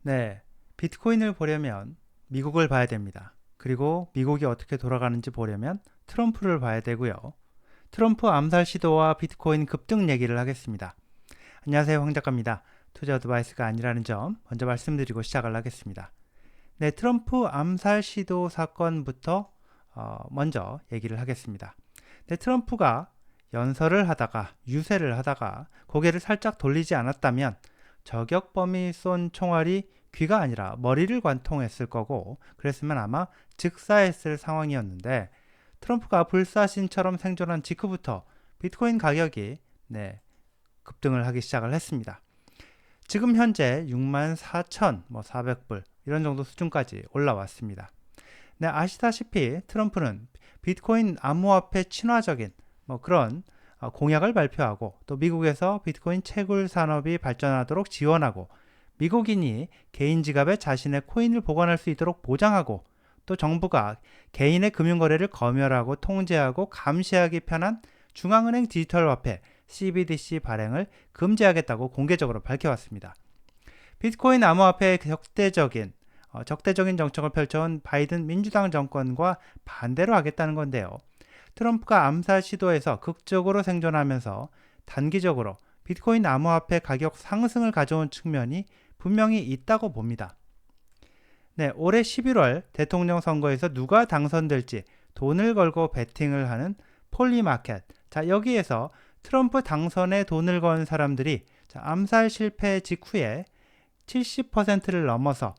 네, 비트코인을 보려면 미국을 봐야 됩니다. 그리고 미국이 어떻게 돌아가는지 보려면 트럼프를 봐야 되고요. 트럼프 암살 시도와 비트코인 급등 얘기를 하겠습니다. 안녕하세요, 황 작가입니다. 투자 어드바이스가 아니라는 점 먼저 말씀드리고 시작을 하겠습니다. 네, 트럼프 암살 시도 사건부터 먼저 얘기를 하겠습니다. 네, 트럼프가 연설을 하다가 유세를 하다가 고개를 살짝 돌리지 않았다면 저격범이 쏜 총알이 귀가 아니라 머리를 관통했을 거고, 그랬으면 아마 즉사했을 상황이었는데, 트럼프가 불사신처럼 생존한 직후부터 비트코인 가격이 급등을 하기 시작을 했습니다. 지금 현재 64,400불 이런 정도 수준까지 올라왔습니다. 네, 아시다시피 트럼프는 비트코인 암호화폐 친화적인 그런 공약을 발표하고, 또 미국에서 비트코인 채굴 산업이 발전하도록 지원하고, 미국인이 개인 지갑에 자신의 코인을 보관할 수 있도록 보장하고, 또 정부가 개인의 금융거래를 검열하고 통제하고 감시하기 편한 중앙은행 디지털 화폐 CBDC 발행을 금지하겠다고 공개적으로 밝혀왔습니다. 비트코인 암호화폐의 적대적인 정책을 펼쳐온 바이든 민주당 정권과 반대로 하겠다는 건데요. 트럼프가 암살 시도에서 극적으로 생존하면서 단기적으로 비트코인 암호화폐 가격 상승을 가져온 측면이 분명히 있다고 봅니다. 네, 올해 11월 대통령 선거에서 누가 당선될지 돈을 걸고 베팅을 하는 폴리마켓. 자, 여기에서 트럼프 당선에 돈을 건 사람들이 암살 실패 직후에 70%를 넘어서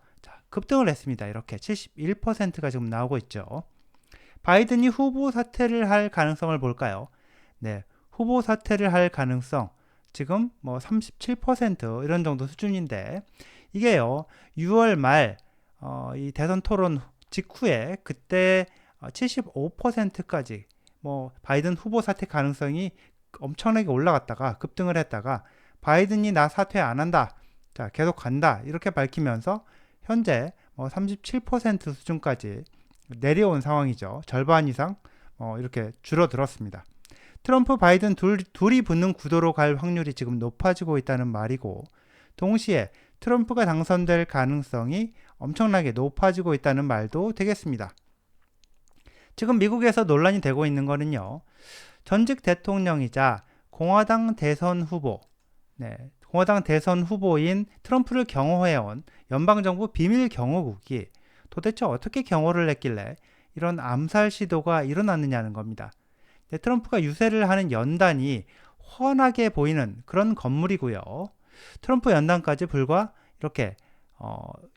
급등을 했습니다. 이렇게 71%가 지금 나오고 있죠. 바이든이 후보 사퇴를 할 가능성을 볼까요? 네, 후보 사퇴를 할 가능성 지금 37% 이런 정도 수준인데, 이게요 6월 말 이 대선 토론 직후에 그때 75%까지 바이든 후보 사퇴 가능성이 엄청나게 올라갔다가 급등을 했다가 바이든이 나 사퇴 안 한다, 자 계속 간다 이렇게 밝히면서 현재 37% 수준까지 내려온 상황이죠. 절반 이상 이렇게 줄어들었습니다. 트럼프 바이든 둘이 붙는 구도로 갈 확률이 지금 높아지고 있다는 말이고, 동시에 트럼프가 당선될 가능성이 엄청나게 높아지고 있다는 말도 되겠습니다. 지금 미국에서 논란이 되고 있는 거는요, 전직 대통령이자 공화당 대선 후보, 공화당 대선 후보인 트럼프를 경호해온 연방정부 비밀 경호국이 도대체 어떻게 경호를 했길래 이런 암살 시도가 일어났느냐는 겁니다. 트럼프가 유세를 하는 연단이 훤하게 보이는 그런 건물이고요. 트럼프 연단까지 불과 이렇게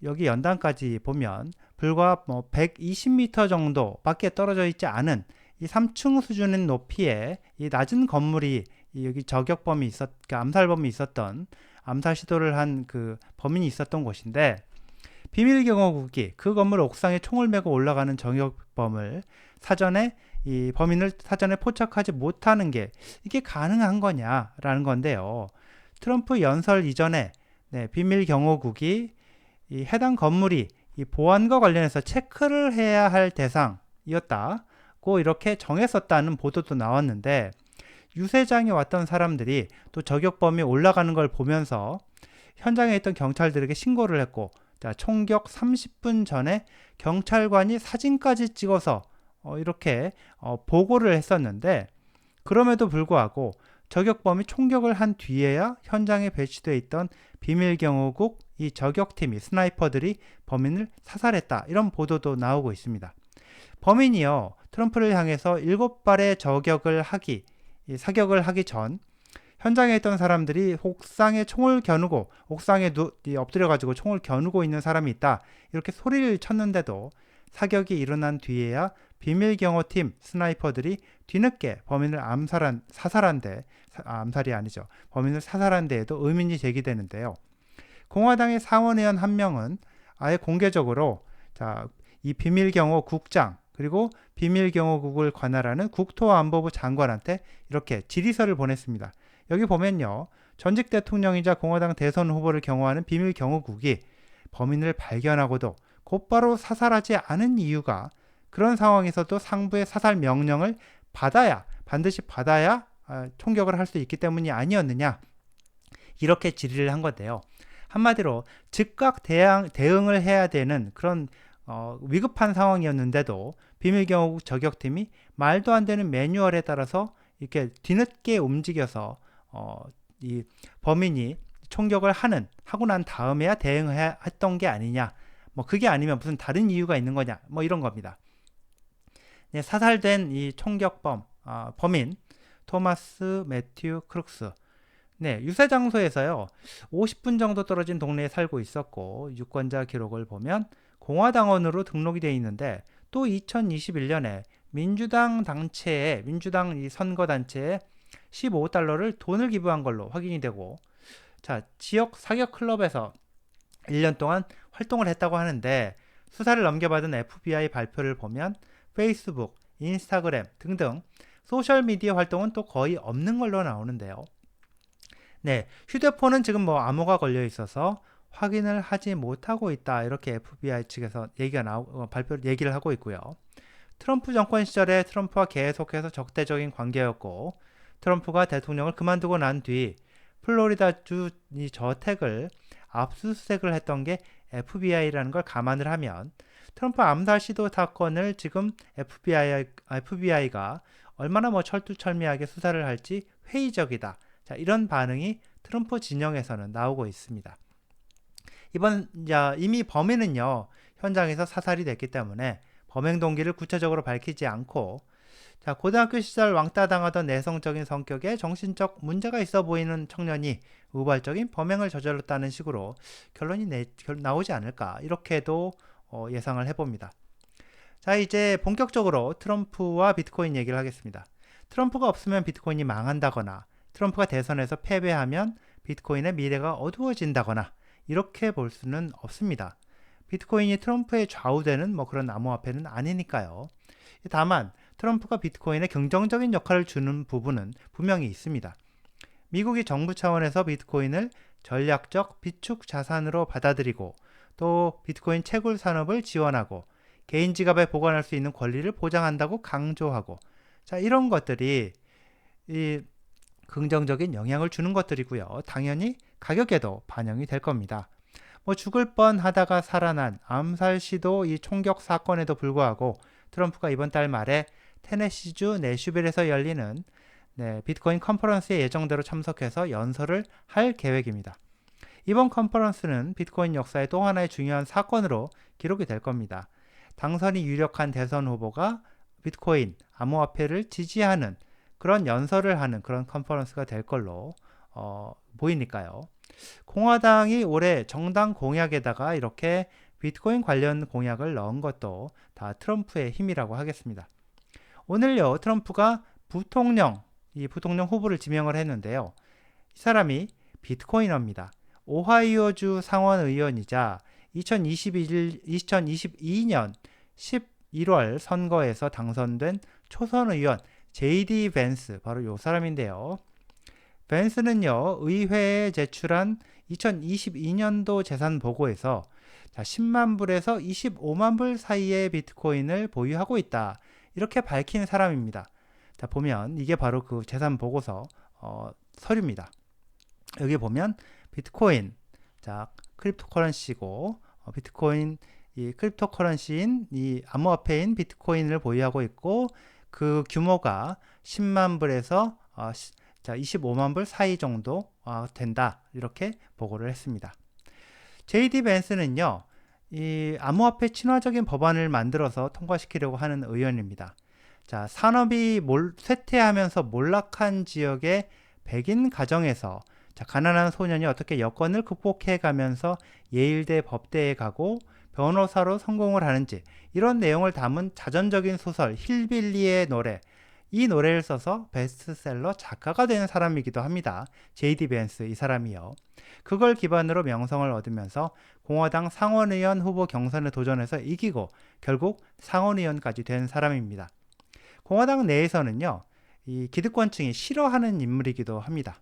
여기 연단까지 보면 불과 120m 정도밖에 떨어져 있지 않은 이 3층 수준의 높이의 이 낮은 건물이 여기 저격범이 암살범이 있었던, 암살 시도를 한 그 범인이 있었던 곳인데, 비밀 경호국이 그 건물 옥상에 총을 메고 올라가는 저격범을 이 범인을 사전에 포착하지 못하는 게 이게 가능한 거냐라는 건데요. 트럼프 연설 이전에 비밀 경호국이 이 해당 건물이 이 보안과 관련해서 체크를 해야 할 대상이었다고 이렇게 정했었다는 보도도 나왔는데, 유세장에 왔던 사람들이 또 저격범이 올라가는 걸 보면서 현장에 있던 경찰들에게 신고를 했고, 총격 30분 전에 경찰관이 사진까지 찍어서 이렇게 보고를 했었는데, 그럼에도 불구하고 저격범이 총격을 한 뒤에야 현장에 배치되어 있던 비밀경호국 이 저격팀이 스나이퍼들이 범인을 사살했다, 이런 보도도 나오고 있습니다. 범인이요 트럼프를 향해서 7발의 사격을 하기 전 현장에 있던 사람들이 옥상에 총을 겨누고, 옥상에 엎드려가지고 총을 겨누고 있는 사람이 있다 이렇게 소리를 쳤는데도 사격이 일어난 뒤에야 비밀경호팀 스나이퍼들이 뒤늦게 범인을 범인을 사살한 데에도 의문이 제기되는데요. 공화당의 상원의원 한 명은 아예 공개적으로 이 비밀경호국장 그리고 비밀경호국을 관할하는 국토안보부 장관한테 이렇게 질의서를 보냈습니다. 여기 보면요, 전직 대통령이자 공화당 대선 후보를 경호하는 비밀경호국이 범인을 발견하고도 곧바로 사살하지 않은 이유가, 그런 상황에서도 상부의 사살 명령을 반드시 받아야 총격을 할 수 있기 때문이 아니었느냐, 이렇게 질의를 한 건데요. 한마디로 즉각 대응을 해야 되는 그런 위급한 상황이었는데도 비밀경호국 저격팀이 말도 안 되는 매뉴얼에 따라서 이렇게 뒤늦게 움직여서 이 범인이 총격을 하고 난 다음에야 대응했던 게 아니냐, 뭐 그게 아니면 무슨 다른 이유가 있는 거냐, 뭐 이런 겁니다. 네, 사살된 이 총격범 범인 토마스 매튜 크룩스, 네, 유세 장소에서요 50분 정도 떨어진 동네에 살고 있었고, 유권자 기록을 보면 공화당원으로 등록이 되어 있는데, 또 2021년에 민주당 이 선거 단체에 $15를 돈을 기부한 걸로 확인이 되고, 자, 지역 사격 클럽에서 1년 동안 활동을 했다고 하는데, 수사를 넘겨받은 FBI 발표를 보면 페이스북, 인스타그램 등등 소셜미디어 활동은 또 거의 없는 걸로 나오는데요. 네, 휴대폰은 지금 뭐 암호가 걸려 있어서 확인을 하지 못하고 있다, 이렇게 FBI 측에서 얘기를 하고 있고요. 트럼프 정권 시절에 트럼프와 계속해서 적대적인 관계였고, 트럼프가 대통령을 그만두고 난 뒤 플로리다주 이 저택을 압수수색을 했던 게 FBI라는 걸 감안을 하면, 트럼프 암살 시도 사건을 지금 FBI가 얼마나 뭐 철두철미하게 수사를 할지 회의적이다, 자, 이런 반응이 트럼프 진영에서는 나오고 있습니다. 이미 범인은요 현장에서 사살이 됐기 때문에 범행 동기를 구체적으로 밝히지 않고, 자, 고등학교 시절 왕따 당하던 내성적인 성격에 정신적 문제가 있어 보이는 청년이 우발적인 범행을 저질렀다는 식으로 결론이 나오지 않을까, 이렇게도 예상을 해봅니다. 자, 이제 본격적으로 트럼프와 비트코인 얘기를 하겠습니다. 트럼프가 없으면 비트코인이 망한다거나, 트럼프가 대선에서 패배하면 비트코인의 미래가 어두워진다거나, 이렇게 볼 수는 없습니다. 비트코인이 트럼프에 좌우되는 뭐 그런 암호화폐는 아니니까요. 다만 트럼프가 비트코인에 긍정적인 역할을 주는 부분은 분명히 있습니다. 미국이 정부 차원에서 비트코인을 전략적 비축 자산으로 받아들이고, 또 비트코인 채굴 산업을 지원하고, 개인 지갑에 보관할 수 있는 권리를 보장한다고 강조하고, 자, 이런 것들이 이 긍정적인 영향을 주는 것들이고요. 당연히 가격에도 반영이 될 겁니다. 뭐 죽을 뻔 하다가 살아난 암살 시도 이 총격 사건에도 불구하고 트럼프가 이번 달 말에 테네시주 내슈빌에서 열리는 비트코인 컨퍼런스에 예정대로 참석해서 연설을 할 계획입니다. 이번 컨퍼런스는 비트코인 역사의 또 하나의 중요한 사건으로 기록이 될 겁니다. 당선이 유력한 대선 후보가 비트코인, 암호화폐를 지지하는 그런 연설을 하는 그런 컨퍼런스가 될 걸로 보이니까요. 공화당이 올해 정당 공약에다가 이렇게 비트코인 관련 공약을 넣은 것도 다 트럼프의 힘이라고 하겠습니다. 오늘요, 트럼프가 부통령 후보를 지명을 했는데요. 이 사람이 비트코이너입니다. 오하이오주 상원 의원이자 2022년 11월 선거에서 당선된 초선 의원 JD 벤스, 바로 이 사람인데요. 벤스는요, 의회에 제출한 2022년도 재산 보고에서 10만 불에서 25만 불 사이의 비트코인을 보유하고 있다, 이렇게 밝힌 사람입니다. 자, 보면 이게 바로 그 재산 보고서 서류입니다. 여기 보면 비트코인, 자, 크립토커런시고, 비트코인, 이 크립토커런시인 이 암호화폐인 비트코인을 보유하고 있고, 그 규모가 10만 불에서 25만 불 사이 정도 된다, 이렇게 보고를 했습니다. JD 벤스는요, 이 암호화폐 친화적인 법안을 만들어서 통과시키려고 하는 의원입니다. 자, 산업이 쇠퇴하면서 몰락한 지역의 백인 가정에서 가난한 소년이 어떻게 여건을 극복해 가면서 예일대 법대에 가고 변호사로 성공을 하는지, 이런 내용을 담은 자전적인 소설 힐빌리의 노래, 이 노래를 써서 베스트셀러 작가가 된 사람이기도 합니다. JD 벤스, 이 사람이요. 그걸 기반으로 명성을 얻으면서 공화당 상원의원 후보 경선에 도전해서 이기고 결국 상원의원까지 된 사람입니다. 공화당 내에서는요, 이 기득권층이 싫어하는 인물이기도 합니다.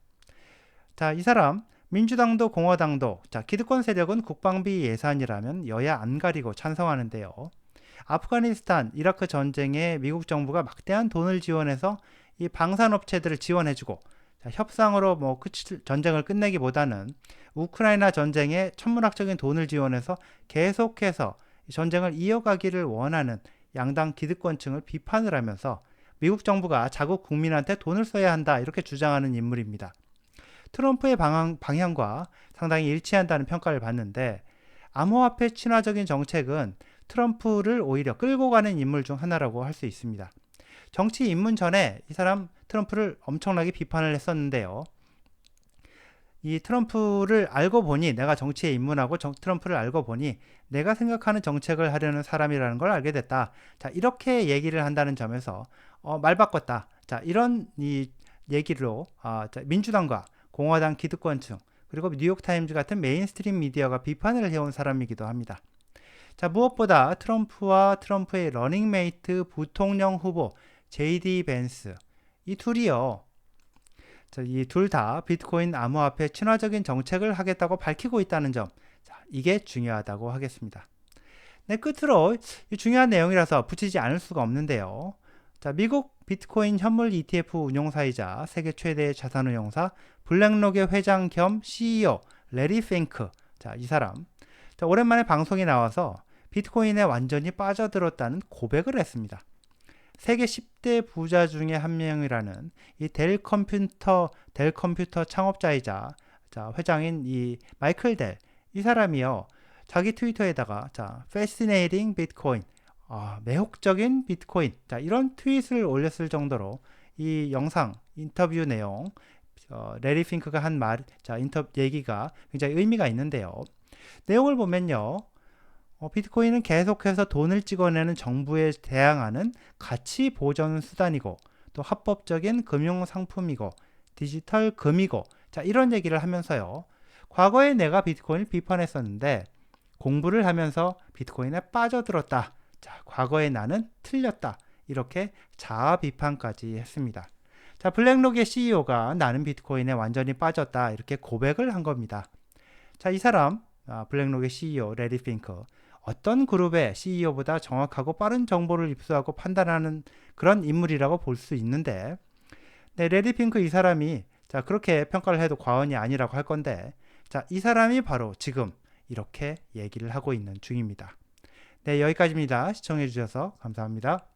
자, 이 사람 민주당도 공화당도, 자, 기득권 세력은 국방비 예산이라면 여야 안 가리고 찬성하는데요. 아프가니스탄, 이라크 전쟁에 미국 정부가 막대한 돈을 지원해서 이 방산업체들을 지원해주고, 자, 협상으로 뭐 전쟁을 끝내기보다는 우크라이나 전쟁에 천문학적인 돈을 지원해서 계속해서 전쟁을 이어가기를 원하는 양당 기득권층을 비판을 하면서 미국 정부가 자국 국민한테 돈을 써야 한다 이렇게 주장하는 인물입니다. 트럼프의 방향과 상당히 일치한다는 평가를 받는데 암호화폐 친화적인 정책은 트럼프를 오히려 끌고 가는 인물 중 하나라고 할 수 있습니다. 정치 입문 전에 이 사람 트럼프를 엄청나게 비판을 했었는데요. 이 트럼프를 알고 보니 내가 정치에 입문하고 트럼프를 알고 보니 내가 생각하는 정책을 하려는 사람이라는 걸 알게 됐다. 자, 이렇게 얘기를 한다는 점에서 말 바꿨다. 자, 이런 이 얘기로 민주당과 공화당 기득권층 그리고 뉴욕타임즈 같은 메인스트림 미디어가 비판을 해온 사람이기도 합니다. 자, 무엇보다 트럼프와 트럼프의 러닝메이트 부통령 후보 JD 벤스 이 둘이요. 이 둘 다 비트코인 암호화폐 친화적인 정책을 하겠다고 밝히고 있다는 점, 자, 이게 중요하다고 하겠습니다. 네, 끝으로 이 중요한 내용이라서 붙이지 않을 수가 없는데요. 자, 미국 비트코인 현물 ETF 운용사이자 세계 최대의 자산운용사 블랙록의 회장 겸 CEO 레리 핑크, 자, 이 사람 자, 오랜만에 방송에 나와서 비트코인에 완전히 빠져들었다는 고백을 했습니다. 세계 10대 부자 중에 한 명이라는 이 델 컴퓨터 창업자이자 회장인 이 마이클 델 이 사람이요. 자기 트위터에다가 Fascinating Bitcoin 매혹적인 비트코인 이런 트윗을 올렸을 정도로 이 영상 인터뷰 내용 레리 핑크가 한 말 얘기가 굉장히 의미가 있는데요. 내용을 보면요. 비트코인은 계속해서 돈을 찍어내는 정부에 대항하는 가치 보전 수단이고 또 합법적인 금융 상품이고 디지털 금이고 이런 얘기를 하면서요. 과거에 내가 비트코인을 비판했었는데 공부를 하면서 비트코인에 빠져들었다. 자, 과거에 나는 틀렸다. 이렇게 자아 비판까지 했습니다. 자, 블랙록의 CEO가 나는 비트코인에 완전히 빠졌다. 이렇게 고백을 한 겁니다. 자, 이 사람 블랙록의 CEO 레리 핑크 어떤 그룹의 CEO보다 정확하고 빠른 정보를 입수하고 판단하는 그런 인물이라고 볼 수 있는데 네, 레리 핑크 이 사람이 그렇게 평가를 해도 과언이 아니라고 할 건데 이 사람이 바로 지금 이렇게 얘기를 하고 있는 중입니다. 네, 여기까지입니다. 시청해 주셔서 감사합니다.